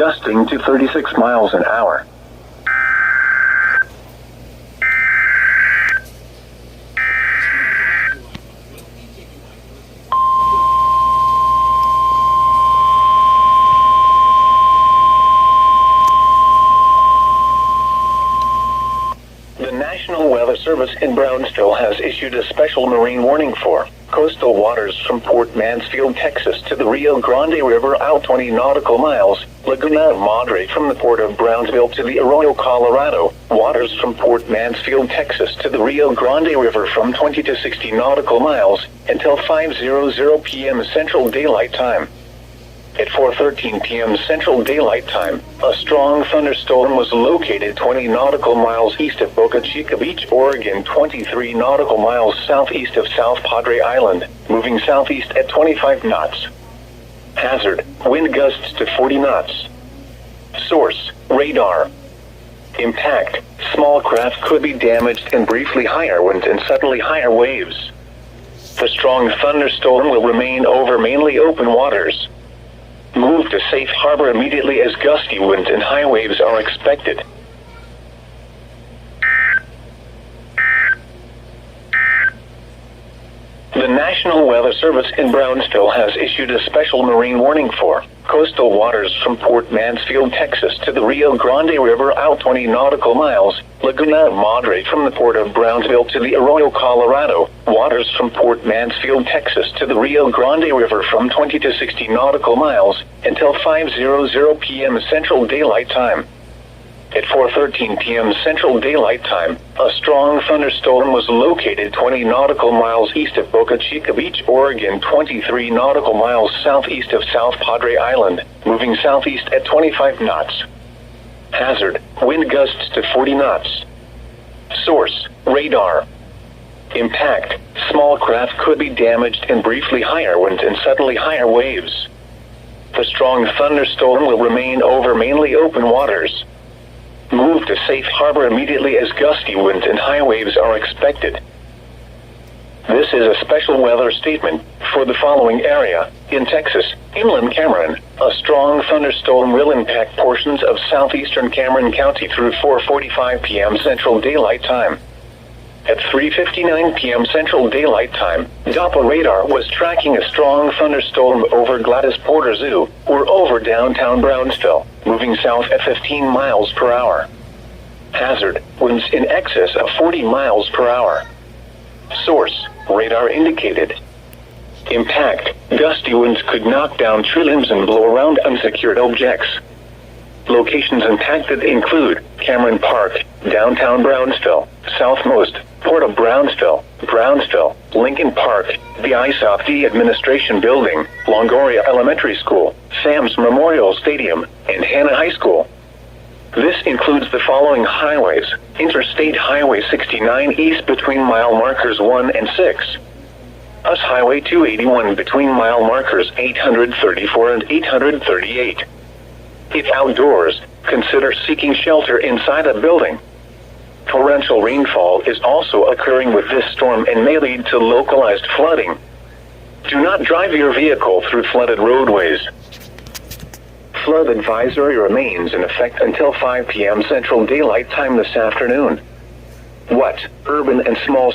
gusting to 36 miles an hour. The National Weather Service in Brownsville has issued a special marine warning for coastal waters from Port Mansfield, Texas to the Rio Grande River out 20 nautical miles, Laguna Madre from the Port of Brownsville to the Arroyo, Colorado, waters from Port Mansfield, Texas to the Rio Grande River from 20 to 60 nautical miles, until 5:00 p.m. Central Daylight Time. At 4:13 p.m. Central Daylight Time, a strong thunderstorm was located 20 nautical miles east of Boca Chica Beach, Oregon, 23 nautical miles southeast of South Padre Island, moving southeast at 25 knots. Hazard, wind gusts to 40 knots. Source, radar. Impact, small craft could be damaged and briefly higher winds and suddenly higher waves. The strong thunderstorm will remain over mainly open waters. Move to safe harbor immediately as gusty winds and high waves are expected. The National Weather Service in Brownsville has issued a special marine warning for coastal waters from Port Mansfield, Texas to the Rio Grande River out 20 nautical miles, Laguna Madre from the Port of Brownsville to the Arroyo, Colorado, waters from Port Mansfield, Texas to the Rio Grande River from 20 to 60 nautical miles, until 5:00 p.m. Central Daylight Time. At 4:13 p.m. Central Daylight Time, a strong thunderstorm was located 20 nautical miles east of Boca Chica Beach, Oregon, 23 nautical miles southeast of South Padre Island, moving southeast at 25 knots. Hazard, wind gusts to 40 knots. Source, radar. Impact, small craft could be damaged and briefly higher winds and suddenly higher waves. The strong thunderstorm will remain over mainly open waters. Move to safe harbor immediately as gusty winds and high waves are expected. This is a special weather statement for the following area. In Texas, inland Cameron, a strong thunderstorm will impact portions of southeastern Cameron County through 4:45 p.m. Central Daylight Time. At 3:59 p.m. Central Daylight Time, Doppler radar was tracking a strong thunderstorm over Gladys Porter Zoo, or over downtown Brownsville, moving south at 15 miles per hour. Hazard, winds in excess of 40 miles per hour. Source, radar indicated. Impact, gusty winds could knock down tree limbs and blow around unsecured objects. Locations impacted include Cameron Park, downtown Brownsville, Southmost, Port of Brownsville, Brownsville, Lincoln Park, the ISOPD Administration Building, Longoria Elementary School, Sam's Memorial Stadium, and Hanna High School. This includes the following highways: Interstate Highway 69 east between mile markers 1 and 6. US Highway 281 between mile markers 834 and 838. If outdoors, consider seeking shelter inside a building. Torrential rainfall is also occurring with this storm and may lead to localized flooding. Do not drive your vehicle through flooded roadways. Flood advisory remains in effect until 5 p.m. Central Daylight Time this afternoon. What, urban and small